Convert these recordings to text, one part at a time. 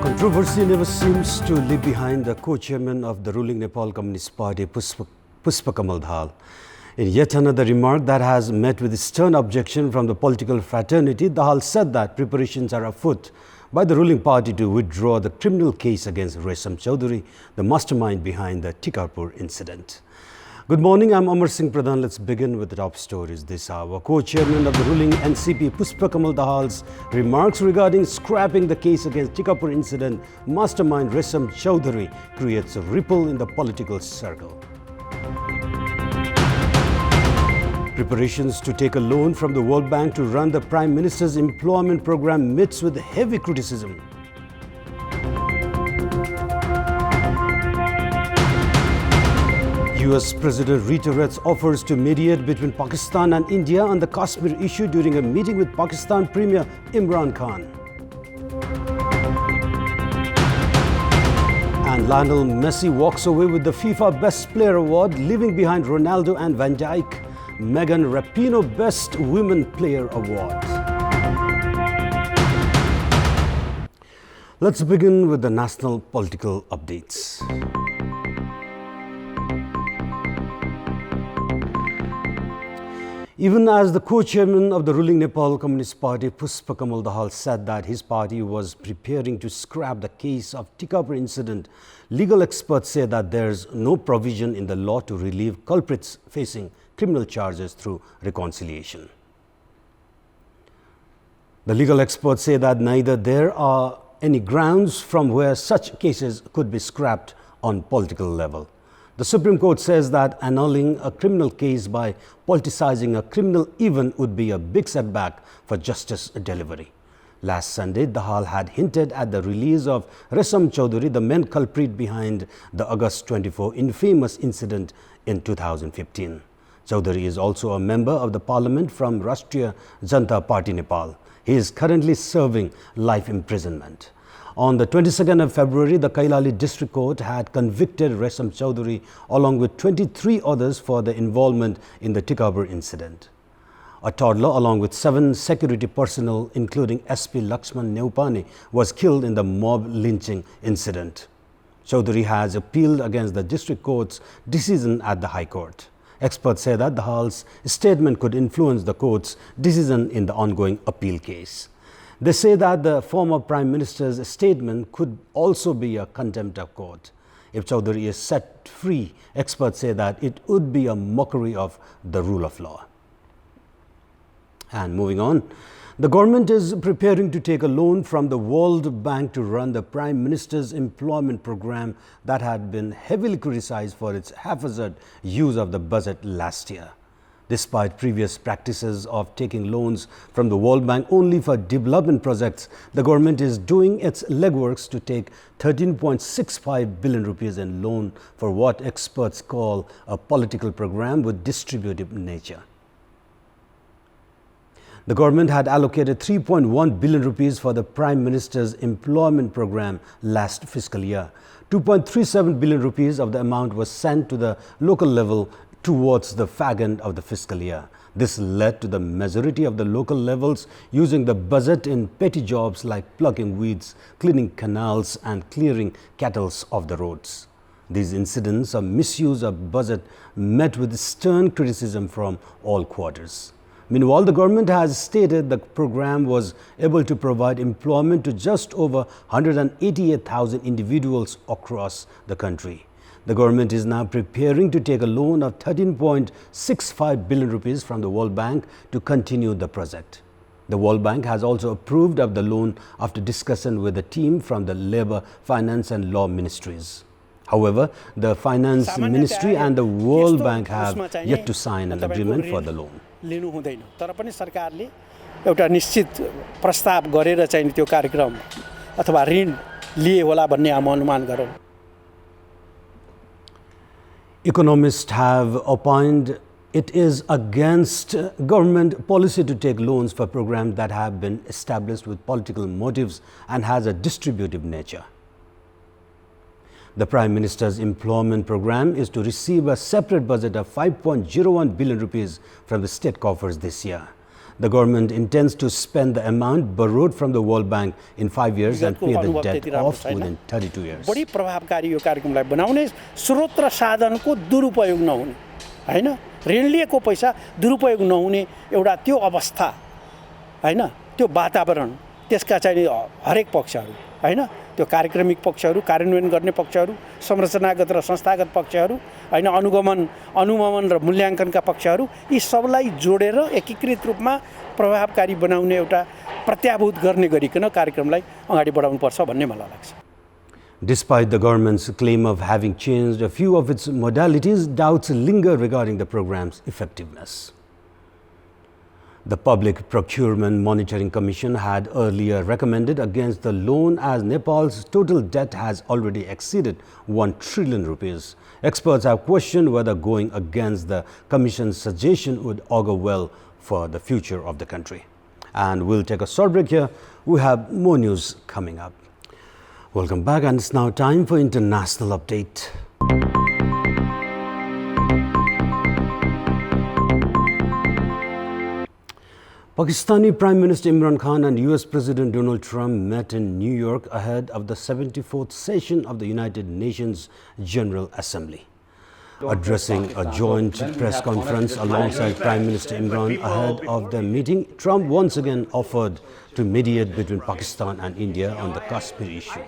Controversy never seems to leave behind the co-chairman of the ruling Nepal Communist Party, Pushpa Kamal Dahal. In yet another remark that has met with stern objection from the political fraternity, Dahal said that preparations are afoot by the ruling party to withdraw the criminal case against Resam Chaudhary, the mastermind behind the Kantipur incident. Good morning, I'm Amar Singh Pradhan. Let's begin with the top stories this hour. Co-chairman of the ruling NCP, Pushpa Kamal Dahal's remarks regarding scrapping the case against Kantipur incident mastermind Resam Chaudhary creates a ripple in the political circle. Preparations to take a loan from the World Bank to run the Prime Minister's employment program meets with heavy criticism. US President reiterates offers to mediate between Pakistan and India on the Kashmir issue during a meeting with Pakistan Premier Imran Khan. And Lionel Messi walks away with the FIFA Best Player Award, leaving behind Ronaldo and Van Dijk. Megan Rapinoe Best Women Player Award. Let's begin with the national political updates. Even as the co-chairman of the ruling Nepal Communist Party, Pushpa Kamal Dahal, said that his party was preparing to scrap the case of Kantipur incident, legal experts say that there's no provision in the law to relieve culprits facing criminal charges through reconciliation. The legal experts say that neither there are any grounds from where such cases could be scrapped on political level. The Supreme Court says that annulling a criminal case by politicizing a criminal event would be a big setback for justice delivery. Last Sunday, Dahal had hinted at the release of Resam Chaudhary, the main culprit behind the August 24 infamous incident in 2015. Chaudhary is also a member of the parliament from Rashtriya Janata Party, Nepal. He is currently serving life imprisonment. On the 22nd of February, the Kailali District Court had convicted Resam Chaudhary along with 23 others for the involvement in the Kantipur incident. A toddler along with 7 security personnel, including SP Lakshman Neupani, was killed in the mob lynching incident. Chaudhary has appealed against the District Court's decision at the High Court. Experts say that Dahal's statement could influence the court's decision in the ongoing appeal case. They say that the former Prime Minister's statement could also be a contempt of court. If Chaudhary is set free, experts say that it would be a mockery of the rule of law. And moving on, the government is preparing to take a loan from the World Bank to run the Prime Minister's employment program that had been heavily criticized for its haphazard use of the budget last year. Despite previous practices of taking loans from the World Bank only for development projects, the government is doing its legworks to take 13.65 billion rupees in loan for what experts call a political program with distributive nature. The government had allocated 3.1 billion rupees for the Prime Minister's employment program last fiscal year. 2.37 billion rupees of the amount was sent to the local level towards the fag end of the fiscal year. This led to the majority of the local levels using the budget in petty jobs like plucking weeds, cleaning canals and clearing cattle off the roads. These incidents of misuse of budget met with stern criticism from all quarters. Meanwhile, the government has stated the program was able to provide employment to just over 188,000 individuals across the country. The government is now preparing to take a loan of 13.65 billion rupees from the World Bank to continue the project. The World Bank has also approved of the loan after discussion with a team from the Labour, Finance and Law Ministries. However, the Finance Ministry and the World Bank have yet to sign an agreement for the loan. लिनु हुँदैन तर पनि सरकारले एउटा निश्चित प्रस्ताव गरेर चाहिँ त्यो कार्यक्रम अथवा ऋण लिए होला भन्ने हामी अनुमान गरौँ. Economists have opined It is against government policy to take loans for programs that have been established with political motives and has a distributive nature. The Prime Minister's employment program is to receive a separate budget of 5.01 billion rupees from the state coffers this year. The government intends to spend the amount borrowed from the World Bank in 5 years and pay the debt off within 32 years. बढी प्रभावकारी यो कार्यक्रमलाई बनाउने स्रोत र साधनको दुरुपयोग नहुने हैन ऋण लिएको पैसा दुरुपयोग नहुने एउटा त्यो अवस्था हैन त्यो वातावरण त्यसका चाहिँ हरेक पक्षहरू हैन त्यो कार्यक्रमिक पक्षहरू कार्यान्वयन गर्ने पक्षहरू संरचनागत र संस्थागत पक्षहरू हैन अनुगमन र मूल्याङ्कनका पक्षहरू यी सबलाई जोडेर एकीकृत रूपमा प्रभावकारी बनाउने एउटा प्रत्याभूत गर्ने गरिकन कार्यक्रमलाई अगाडि बढाउनु पर्छ भन्ने मलाई लाग्छ. Despite the government's claim of having changed a few of its modalities, doubts linger regarding the program's effectiveness. The Public Procurement Monitoring Commission had earlier recommended against the loan as Nepal's total debt has already exceeded 1 trillion rupees. Experts have questioned whether going against the Commission's suggestion would augur well for the future of the country. And we'll take a short break here. We have more news coming up. Welcome back, and it's now time for international update. Pakistani Prime Minister Imran Khan and US President Donald Trump met in New York ahead of the 74th session of the United Nations General Assembly. Addressing a joint press conference alongside Prime Minister Imran ahead of the meeting, Trump once again offered to mediate between Pakistan and India on the Kashmir issue.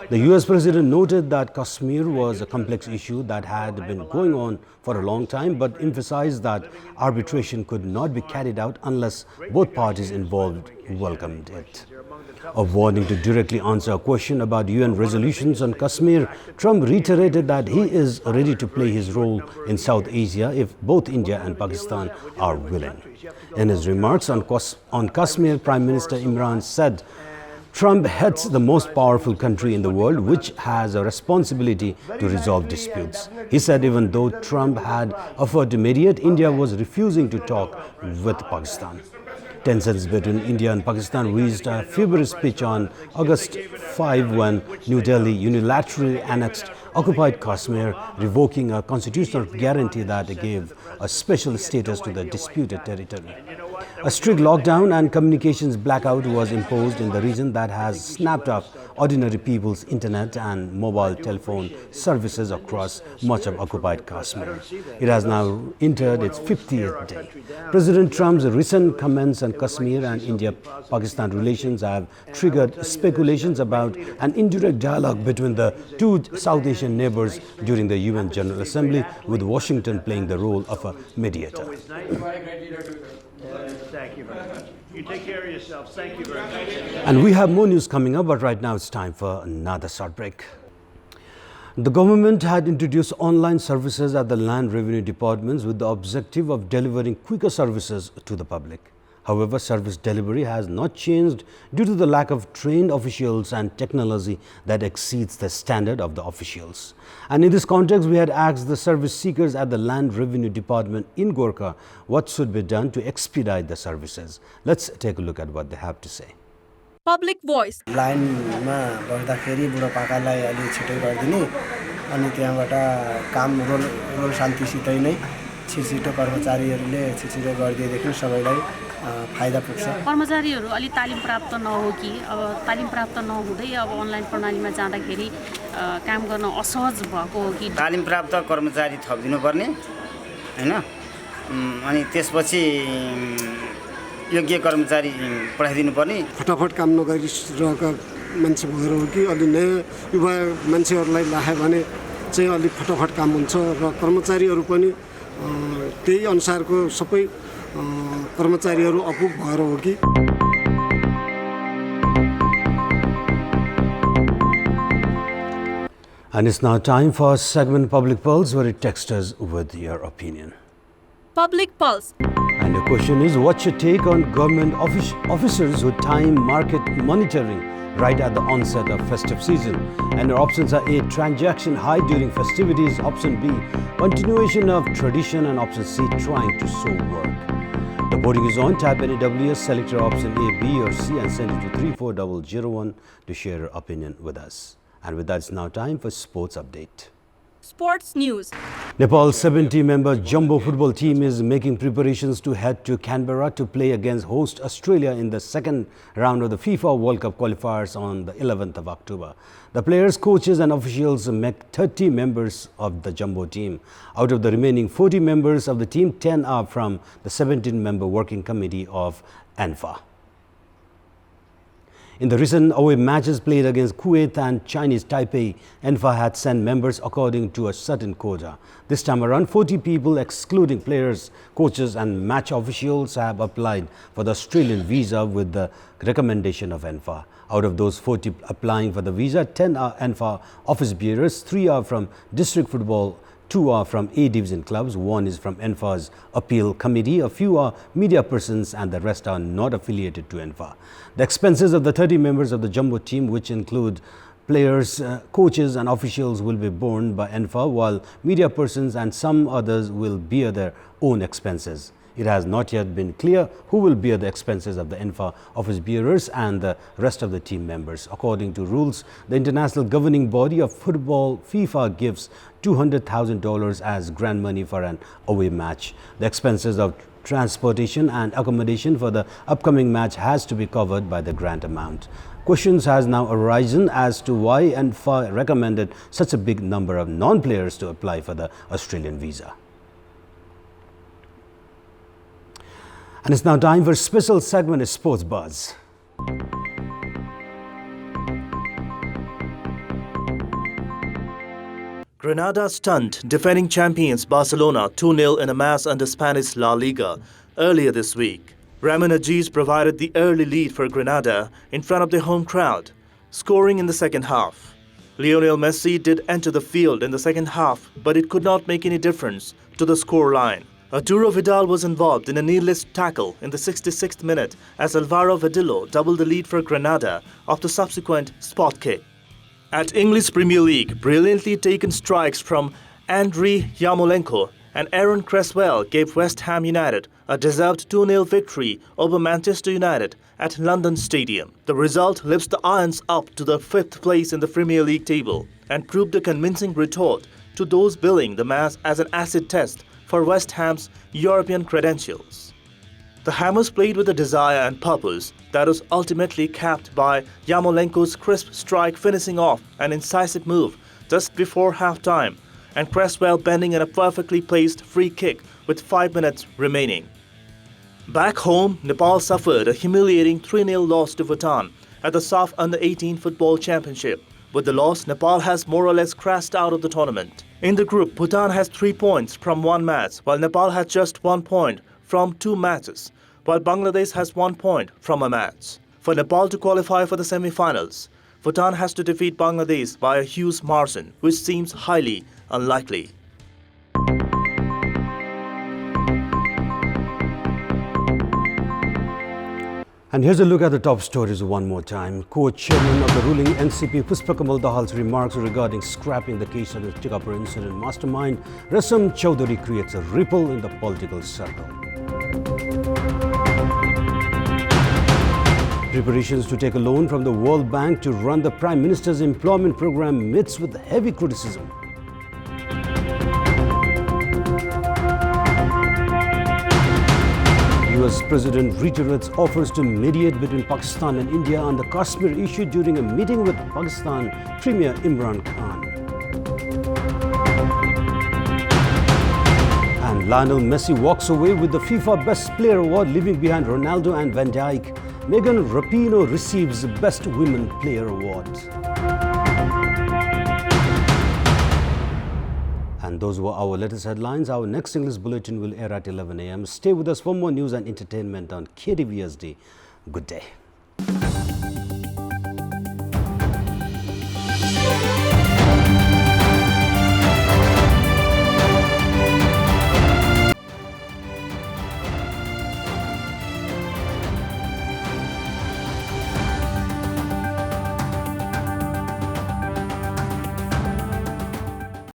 The US President noted that Kashmir was a complex issue that had been going on for a long time, but emphasized that arbitration could not be carried out unless both parties involved welcomed it. Avoiding to directly answer a question about UN resolutions on Kashmir, Trump reiterated that he is ready to play his role in South Asia if both India and Pakistan are willing. In his remarks on Kashmir, Prime Minister Imran said, Trump heads the most powerful country in the world, which has a responsibility to resolve disputes. He said even though Trump had offered to mediate, India was refusing to talk with Pakistan. Tensions between India and Pakistan reached a feverish pitch on August 5 when New Delhi unilaterally annexed occupied Kashmir, revoking a constitutional guarantee that gave a special status to the disputed territory. A strict lockdown and communications blackout was imposed in the region that has snapped up ordinary people's internet and mobile telephone services across much of occupied Kashmir. It has now entered its 50th day. President Trump's recent comments on Kashmir and India-Pakistan relations have triggered speculations about an indirect dialogue between the two South Asian neighbors during the UN General Assembly, with Washington playing the role of a mediator. Thank you very much. You take care of yourselves. Thank you very much. And we have more news coming up, but right now it's time for another short break. The government had introduced online services at the land revenue departments with the objective of delivering quicker services to the public. However, service delivery has not changed due to the lack of trained officials and technology that exceeds the standard of the officials. And in this context, we had asked the service seekers at the Land Revenue Department in Gorkha what should be done to expedite the services. Let's take a look at what they have to say. Public voice. Line ma गर्दाखेरि बुढापाकालाई अलि छिटै गरिदिने अनि त्यहाँबाट काम role शान्तिसितै नै छिटो कर्मचारीहरूले छिटो गरिदिएदेखि सबैलाई फाइदा पुग्छ. कर्मचारीहरू अलि तालिम प्राप्त नहो कि अब तालिम प्राप्त नहुँदै अब अनलाइन प्रणालीमा जाँदाखेरि काम गर्न असहज भएको हो कि तालिम प्राप्त कर्मचारी थपिदिनु पर्ने हैन अनि त्यसपछि योग्य कर्मचारी पठाइदिनु पर्ने. फटाफट काम नगरिरहेका मान्छे भएर हो कि अलि नयाँ युवा मान्छेहरूलाई लाहे भने चाहिँ अलि फटाफट काम हुन्छ र कर्मचारीहरू पनि त्यही अनुसारको सबै कर्मचारीहरू अपुग भएर हो कि. And it's now time for segment Public Pulse, where it texts us with your opinion. Public Pulse. And the question is, what's your take on government officers who time market monitoring right at the onset of festive season? And our options are A, transaction high during festivities, option B, continuation of tradition, and option C, trying to sow work. The voting is on. Type any WS, select your option A, B or C and send it to 34001 to share your opinion with us. And with that, it's now time for Sports Update. Sports News. Nepal's 70-member jumbo football team is making preparations to head to Canberra to play against host Australia in the second round of the FIFA World Cup qualifiers on the 11th of October. The players, coaches and officials make 30 members of the jumbo team. Out of the remaining 40 members of the team, 10 are from the 17-member working committee of ANFA. In the recent away matches played against Kuwait and Chinese Taipei, ANFA had sent members according to a certain quota. This time around, 40 people, excluding players, coaches and match officials, have applied for the Australian visa with the recommendation of ANFA. Out of those 40 applying for the visa, 10 are ANFA office bearers, 3 are from district football, 2 are from A division clubs, 1 is from ANFA's appeal committee, a few are media persons and the rest are not affiliated to ANFA. The expenses of the 30 members of the jumbo team, which include players, coaches and officials, will be borne by ANFA, while media persons and some others will bear their own expenses. It has not yet been clear who will bear the expenses of the ANFA office bearers and the rest of the team members. According to rules, the international governing body of football, FIFA, gives $200,000 as grant money for an away match. The expenses of transportation and accommodation for the upcoming match has to be covered by the grant amount. Questions has now arisen as to why ANFA recommended such a big number of non-players to apply for the Australian visa. And it's now time for a special segment of Sports Buzz. Granada stunned defending champions Barcelona 2-0 in a match under Spanish La Liga earlier this week. Ramon Aziz provided the early lead for Granada in front of the home crowd, scoring in the second half. Lionel Messi did enter the field in the second half, but it could not make any difference to the scoreline. Arturo Vidal was involved in a needless tackle in the 66th minute as Alvaro Vadillo doubled the lead for Granada off the subsequent spot kick. At English Premier League, brilliantly taken strikes from Andriy Yarmolenko and Aaron Cresswell gave West Ham United a deserved 2-0 victory over Manchester United at London Stadium. The result lifts the Irons up to the 5th place in the Premier League table and proved a convincing retort to those billing the match as an acid test for West Ham's European credentials. The Hammers played with a desire and purpose that was ultimately capped by Yarmolenko's crisp strike finishing off an incisive move just before half-time and Cresswell bending in a perfectly placed free kick with 5 minutes remaining. Back home, Nepal suffered a humiliating 3-0 loss to Bhutan at the SAF Under-18 Football Championship. With the loss, Nepal has more or less crashed out of the tournament. In the group, Bhutan has 3 points from 1 match, while Nepal has just 1 point from 2 matches, while Bangladesh has 1 point from a match. For Nepal to qualify for the semi-finals, Bhutan has to defeat Bangladesh by a huge margin, which seems highly unlikely. And here's a look at the top stories one more time. Co-chairman of the ruling NCP, Pushpakamal Dahal's remarks regarding scrapping the case of the Tikapur incident mastermind, Rasam Chowdhury, creates a ripple in the political circle. Preparations to take a loan from the World Bank to run the Prime Minister's employment program meets with heavy criticism. US President reiterates offers to mediate between Pakistan and India on the Kashmir issue during a meeting with Pakistan Premier Imran Khan. And Lionel Messi walks away with the FIFA Best Player Award, leaving behind Ronaldo and Van Dijk. Megan Rapinoe receives the Best Women Player Award. And those were our latest headlines. Our next English bulletin will air at 11 a.m. Stay with us for more news and entertainment on KDVSD. Good day.